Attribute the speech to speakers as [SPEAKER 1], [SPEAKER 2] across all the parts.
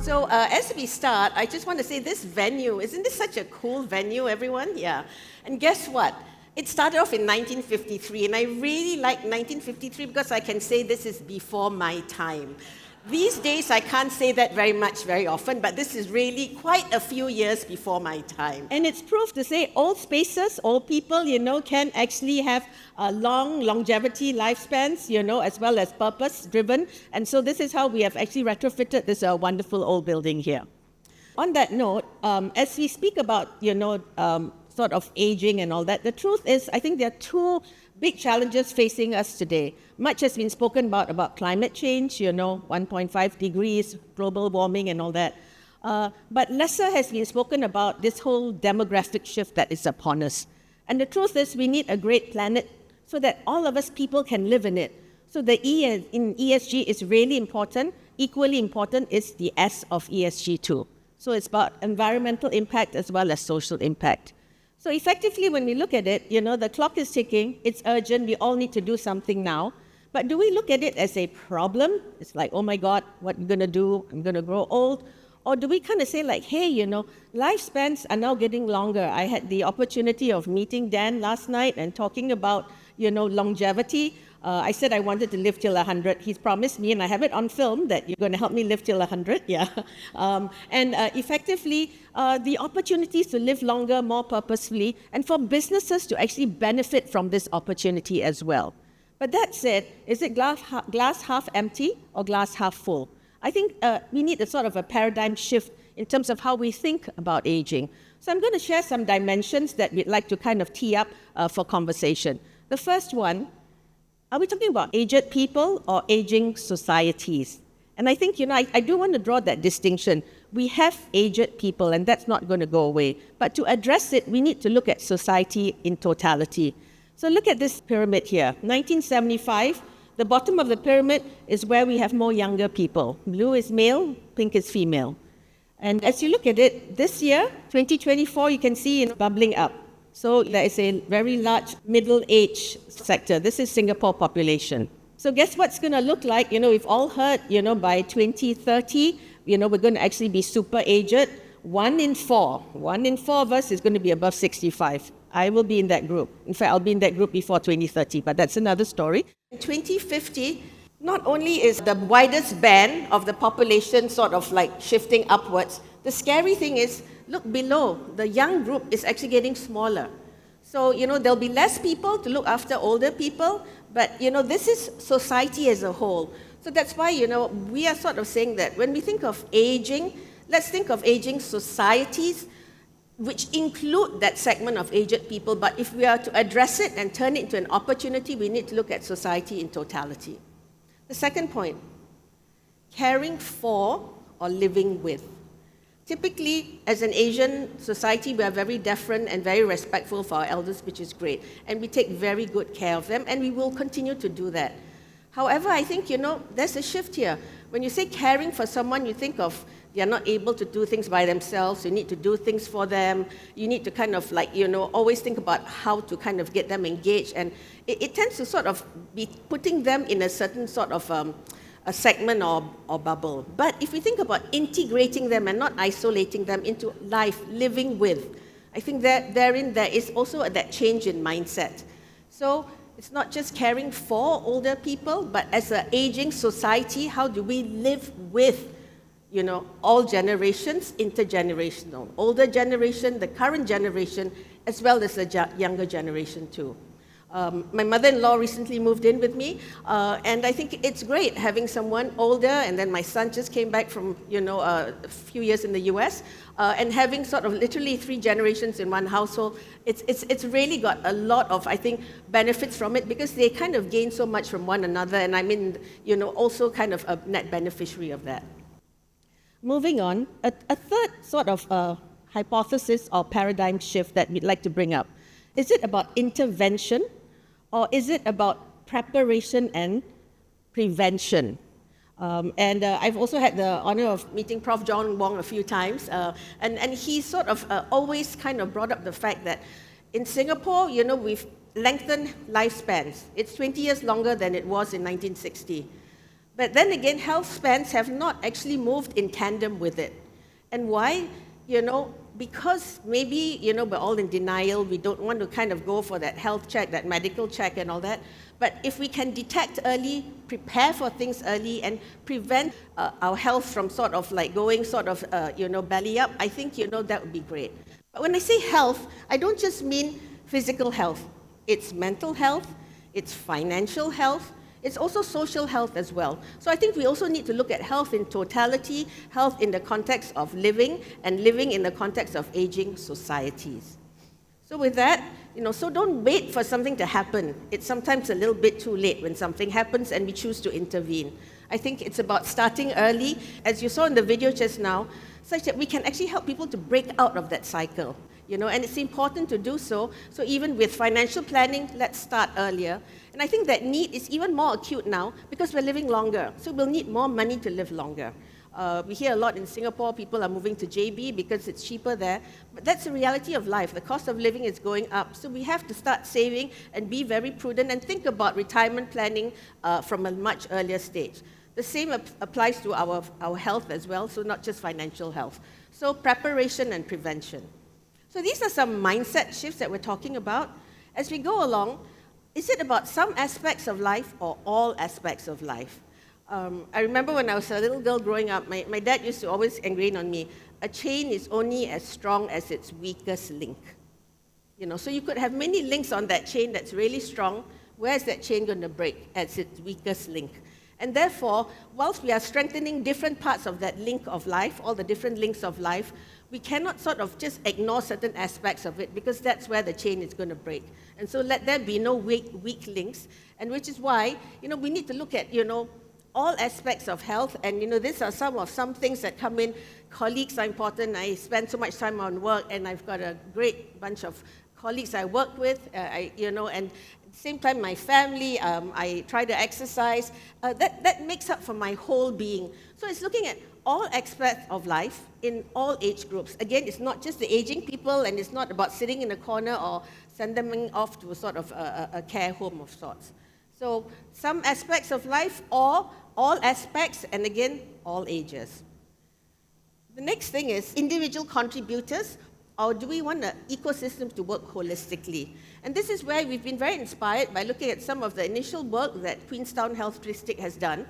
[SPEAKER 1] So as we start, I just want to say this venue, isn't this such a cool venue, everyone? Yeah. And guess what? It started off in 1953, and I really like 1953 because I can say this is before my time. These days, I can't say that very often, but this is really quite a few years before my time. And it's proof to say all spaces, all people, can actually have long longevity lifespans, as well as purpose-driven. And so this is how we have actually retrofitted this wonderful old building here. On that note, as we speak about, sort of aging and all that, the truth is, I think there are two big challenges facing us today. Much has been spoken about climate change, 1.5 degrees, global warming and all that. But lesser has been spoken about this whole demographic shift that is upon us. And the truth is we need a great planet so that all of us people can live in it. So the E in ESG is really important. Equally important is the S of ESG too. So it's about environmental impact as well as social impact. So effectively, when we look at it, the clock is ticking, it's urgent, we all need to do something now. But do we look at it as a problem? It's like, oh my God, what am I going to do? I'm going to grow old. Or do we kind of say like, hey, lifespans are now getting longer. I had the opportunity of meeting Dan last night and talking about, longevity. I said I wanted to live till 100. He's promised me, and I have it on film, that you're going to help me live till 100. Yeah. Effectively, the opportunities to live longer, more purposefully, and for businesses to actually benefit from this opportunity as well. But that said, is it glass half empty or glass half full? I think we need a sort of a paradigm shift in terms of how we think about aging. So I'm going to share some dimensions that we'd like to kind of tee up for conversation. The first one, are we talking about aged people or aging societies? And I think, I do want to draw that distinction. We have aged people, and that's not going to go away. But to address it, we need to look at society in totality. So look at this pyramid here. 1975, the bottom of the pyramid is where we have more younger people. Blue is male, pink is female. And as you look at it, this year, 2024, you can see it bubbling up. So there is a very large middle-age sector. This is Singapore population. So guess what's going to look like? We've all heard, by 2030, we're going to actually be super aged. 1 in 4 of us is going to be above 65. I will be in that group. In fact, I'll be in that group before 2030, but that's another story. In 2050, not only is the widest band of the population sort of like shifting upwards, the scary thing is, look below, the young group is actually getting smaller. So, there'll be less people to look after older people, but, this is society as a whole. So that's why, we are sort of saying that when we think of aging, let's think of aging societies, which include that segment of aged people, but if we are to address it and turn it into an opportunity, we need to look at society in totality. The second point, caring for or living with. Typically, as an Asian society, we are very deferent and very respectful for our elders, which is great. And we take very good care of them, and we will continue to do that. However, I think, there's a shift here. When you say caring for someone, you think of they're not able to do things by themselves. You need to do things for them. You need to kind of always think about how to kind of get them engaged. And it tends to sort of be putting them in a certain sort of a segment or bubble. But if we think about integrating them and not isolating them into life, living with, I think that therein there is also that change in mindset. So it's not just caring for older people, but as an aging society, how do we live with, all generations, intergenerational, older generation, the current generation, as well as the younger generation too. My mother-in-law recently moved in with me, and I think it's great having someone older, and then my son just came back from, a few years in the US, and having sort of literally 3 generations in one household. It's really got a lot of, I think, benefits from it because they kind of gain so much from one another, and I'm also kind of a net beneficiary of that. Moving on, a third sort of hypothesis or paradigm shift that we'd like to bring up. Is it about intervention or is it about preparation and prevention? I've also had the honor of meeting Prof. John Wong a few times, and he sort of always kind of brought up the fact that in Singapore, we've lengthened lifespans. It's 20 years longer than it was in 1960. But then again, health spans have not actually moved in tandem with it. And why? Because maybe, we're all in denial, we don't want to kind of go for that health check, that medical check and all that. But if we can detect early, prepare for things early, and prevent our health from sort of like going belly up, I think, that would be great. But when I say health, I don't just mean physical health. It's mental health, it's financial health, it's also social health as well. So I think we also need to look at health in totality, health in the context of living, and living in the context of aging societies. So with that, so don't wait for something to happen. It's sometimes a little bit too late when something happens and we choose to intervene. I think it's about starting early, as you saw in the video just now, such that we can actually help people to break out of that cycle. And it's important to do so. So even with financial planning, let's start earlier. And I think that need is even more acute now because we're living longer. So we'll need more money to live longer. We hear a lot in Singapore, people are moving to JB because it's cheaper there. But that's the reality of life. The cost of living is going up. So we have to start saving and be very prudent and think about retirement planning from a much earlier stage. The same applies to our health as well, so not just financial health. So preparation and prevention. So these are some mindset shifts that we're talking about. As we go along, is it about some aspects of life or all aspects of life? I remember when I was a little girl growing up, my dad used to always ingrain on me, a chain is only as strong as its weakest link. So you could have many links on that chain that's really strong. Where's that chain going to break? At its weakest link. And therefore, whilst we are strengthening different parts of that link of life, all the different links of life, we cannot sort of just ignore certain aspects of it because that's where the chain is going to break. And so let there be no weak links, and which is why, we need to look at, all aspects of health, and these are some things that come in. Colleagues are important. I spend so much time on work, and I've got a great bunch of colleagues I work with, and at the same time, my family, I try to exercise. That makes up for my whole being. So it's looking at all aspects of life in all age groups. Again, it's not just the aging people, and it's not about sitting in a corner or send them off to a sort of a care home of sorts. So some aspects of life, or all aspects, and again, all ages. The next thing is individual contributors, or do we want the ecosystem to work holistically? And this is where we've been very inspired by looking at some of the initial work that Queenstown Health District has done.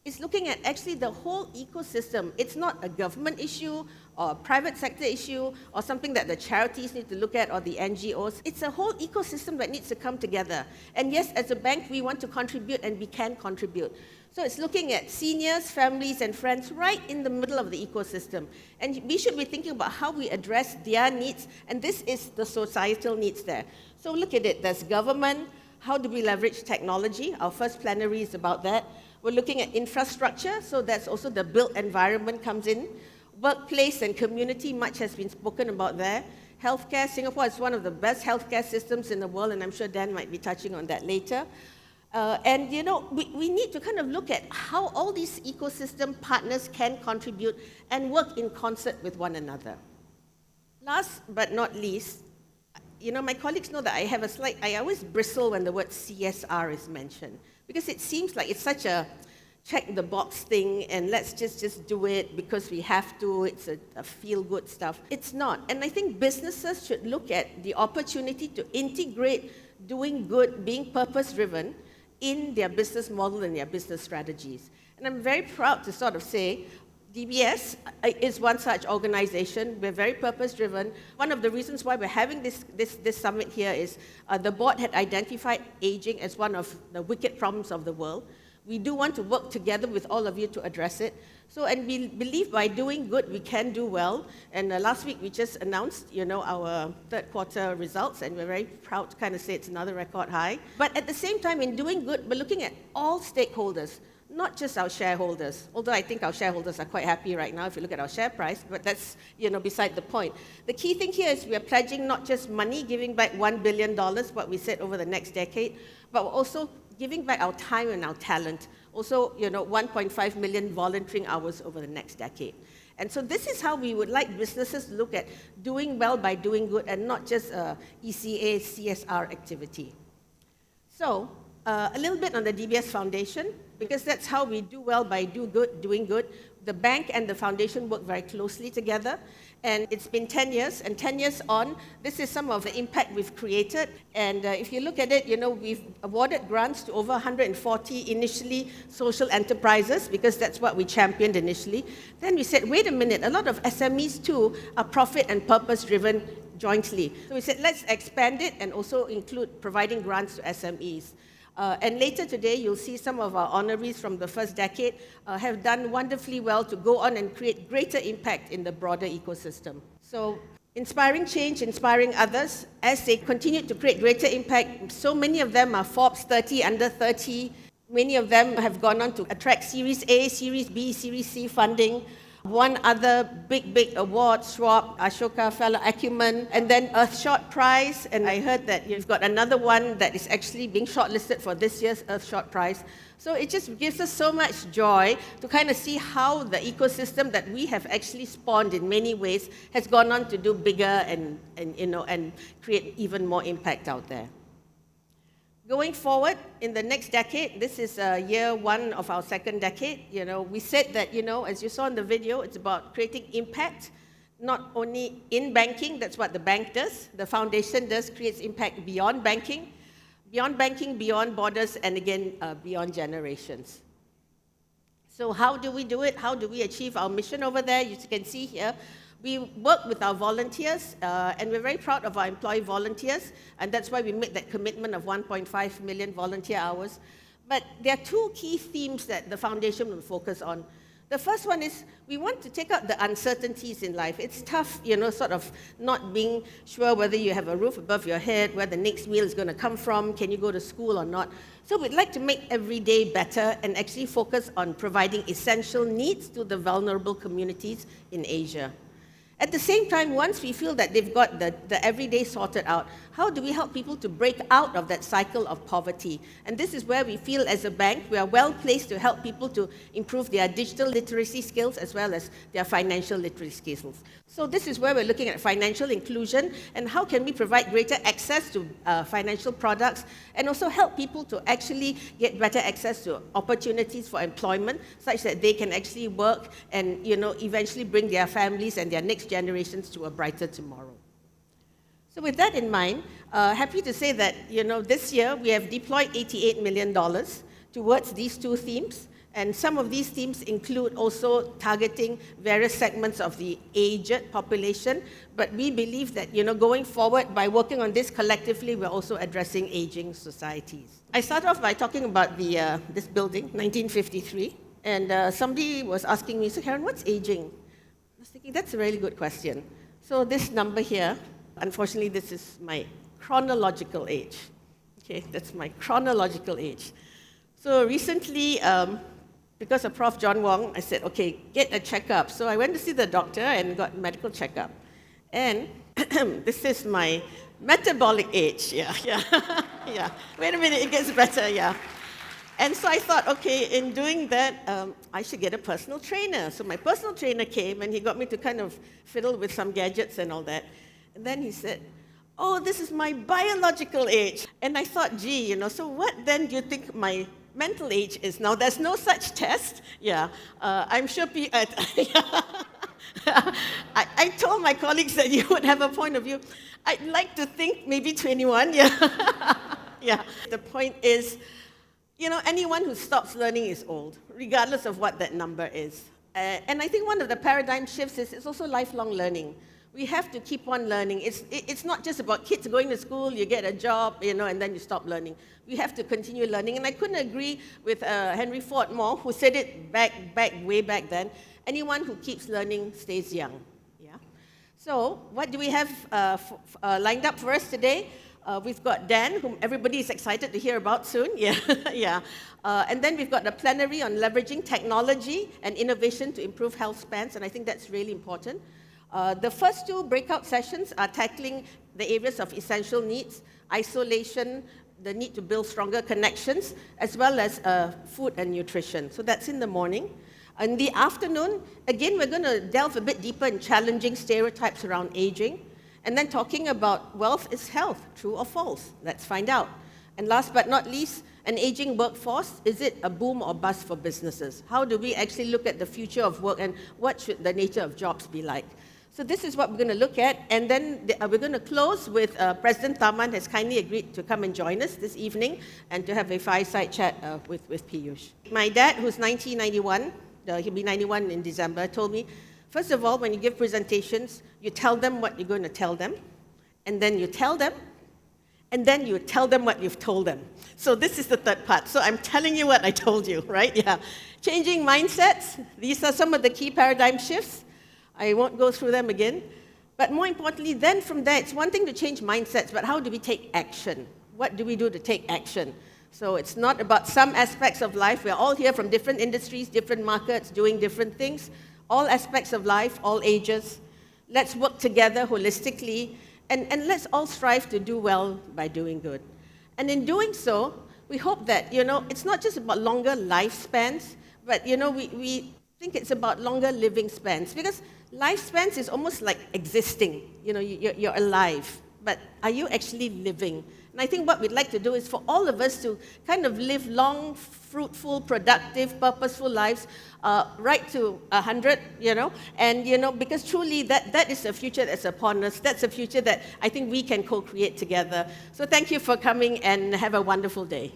[SPEAKER 1] It's looking at actually the whole ecosystem. It's not a government issue or a private sector issue or something that the charities need to look at or the NGOs. It's a whole ecosystem that needs to come together. And yes, as a bank, we want to contribute and we can contribute. So it's looking at seniors, families, and friends right in the middle of the ecosystem. And we should be thinking about how we address their needs, and this is the societal needs there. So look at it. There's government. How do we leverage technology? Our first plenary is about that. We're looking at infrastructure, so that's also the built environment comes in. Workplace and community, much has been spoken about there. Healthcare, Singapore is one of the best healthcare systems in the world, and I'm sure Dan might be touching on that later. We need to kind of look at how all these ecosystem partners can contribute and work in concert with one another. Last but not least, my colleagues know that I always bristle when the word CSR is mentioned, because it seems like it's such a check-the-box thing, and let's just do it because we have to, it's a feel-good stuff. It's not. And I think businesses should look at the opportunity to integrate doing good, being purpose-driven, in their business model and their business strategies. And I'm very proud to sort of say, DBS is one such organization. We're very purpose-driven. One of the reasons why we're having this summit here is the board had identified aging as one of the wicked problems of the world. We do want to work together with all of you to address it. So, and we believe by doing good, we can do well. And last week, we just announced, our third quarter results, and we're very proud to kind of say it's another record high. But at the same time, in doing good, we're looking at all stakeholders, not just our shareholders. Although I think our shareholders are quite happy right now if you look at our share price, but that's, beside the point. The key thing here is we are pledging not just money, giving back $1 billion, what we said over the next decade, but we're also giving back our time and our talent. Also, 1.5 million volunteering hours over the next decade. And so this is how we would like businesses to look at doing well by doing good and not just ECA, CSR activity. So A little bit on the DBS Foundation, because that's how we do well by doing good. The bank and the foundation work very closely together, and it's been 10 years, and 10 years on, this is some of the impact we've created. And if you look at it, we've awarded grants to over 140 initially social enterprises, because that's what we championed initially. Then we said, wait a minute, a lot of SMEs too are profit and purpose-driven jointly. So we said, let's expand it and also include providing grants to SMEs. And later today, you'll see some of our honorees from the first decade have done wonderfully well to go on and create greater impact in the broader ecosystem. So, inspiring change, inspiring others, as they continue to create greater impact. So many of them are Forbes 30, under 30. Many of them have gone on to attract Series A, Series B, Series C funding. One other big award, Schwab, Ashoka Fellow Acumen, and then Earthshot Prize. And I heard that you've got another one that is actually being shortlisted for this year's Earthshot Prize. So it just gives us so much joy to kind of see how the ecosystem that we have actually spawned in many ways has gone on to do bigger and create even more impact out there. Going forward, in the next decade, this is year one of our second decade, we said that, as you saw in the video, it's about creating impact, not only in banking, that's what the bank does. The foundation creates impact beyond banking, beyond borders, and again, beyond generations. So how do we do it? How do we achieve our mission over there? You can see here, we work with our volunteers, and we're very proud of our employee volunteers, and that's why we made that commitment of 1.5 million volunteer hours. But there are two key themes that the foundation will focus on. The first one is we want to take out the uncertainties in life. It's tough, sort of not being sure whether you have a roof above your head, where the next meal is going to come from, can you go to school or not. So we'd like to make every day better and actually focus on providing essential needs to the vulnerable communities in Asia. At the same time, once we feel that they've got the everyday sorted out, how do we help people to break out of that cycle of poverty? And this is where we feel as a bank, we are well placed to help people to improve their digital literacy skills as well as their financial literacy skills. So this is where we're looking at financial inclusion and how can we provide greater access to financial products and also help people to actually get better access to opportunities for employment such that they can actually work and eventually bring their families and their next generations to a brighter tomorrow. So with that in mind, happy to say that this year we have deployed $88 million towards these two themes. And some of these themes include also targeting various segments of the aged population. But we believe that going forward, by working on this collectively, we're also addressing aging societies. I start off by talking about this building, 1953. And somebody was asking me, so Karen, what's aging? I was thinking, that's a really good question. So this number here, unfortunately, this is my chronological age. Okay, that's my chronological age. So recently, because of Prof. John Wong, I said, okay, get a checkup. So I went to see the doctor and got a medical checkup. And this is my metabolic age. Yeah. Wait a minute, it gets better, yeah. And so I thought, okay, in doing that, I should get a personal trainer. So my personal trainer came, and he got me to kind of fiddle with some gadgets and all that. And then he said, oh, this is my biological age. And I thought, gee, so what then do you think my mental age is now? There's no such test. Yeah, I'm sure I told my colleagues that you would have a point of view. I'd like to think maybe 21, yeah. Yeah, the point is, anyone who stops learning is old, regardless of what that number is. And I think one of the paradigm shifts is it's also lifelong learning. We have to keep on learning. It's not just about kids going to school, you get a job, and then you stop learning. We have to continue learning. And I couldn't agree with Henry Ford more, who said it way back then. Anyone who keeps learning stays young. Yeah. So what do we have lined up for us today? We've got Dan, whom everybody is excited to hear about soon. Yeah. And then we've got the plenary on leveraging technology and innovation to improve health spans, and I think that's really important. The first two breakout sessions are tackling the areas of essential needs, isolation, the need to build stronger connections, as well as food and nutrition. So that's in the morning. In the afternoon, again, we're going to delve a bit deeper in challenging stereotypes around aging, and then talking about wealth is health, true or false. Let's find out. And last but not least, An aging workforce, is it a boom or bust for businesses? How do we actually look at the future of work and what should the nature of jobs be like? So this is what we're going to look at, and then we're going to close with President Taman has kindly agreed to come and join us this evening and to have a fireside chat with Piyush. My dad, who's 91, he'll be 91 in December, told me, first of all, when you give presentations, you tell them what you're going to tell them, and then you tell them, and then you tell them what you've told them. So this is the third part. So I'm telling you what I told you, right? Yeah. Changing mindsets. These are some of the key paradigm shifts. I won't go through them again. But more importantly, then from there, it's one thing to change mindsets, but how do we take action? What do we do to take action? So it's not about some aspects of life. We're all here from different industries, different markets, doing different things. All aspects of life, all ages. Let's work together holistically, and let's all strive to do well by doing good. And in doing so, we hope that, it's not just about longer lifespans, but, we think it's about longer living spans. Because lifespans is almost like existing. You're alive, but are you actually living? And I think what we'd like to do is for all of us to kind of live long, fruitful, productive, purposeful lives right to 100, and, because truly that is a future that's upon us. That's a future that I think we can co-create together. So thank you for coming and have a wonderful day.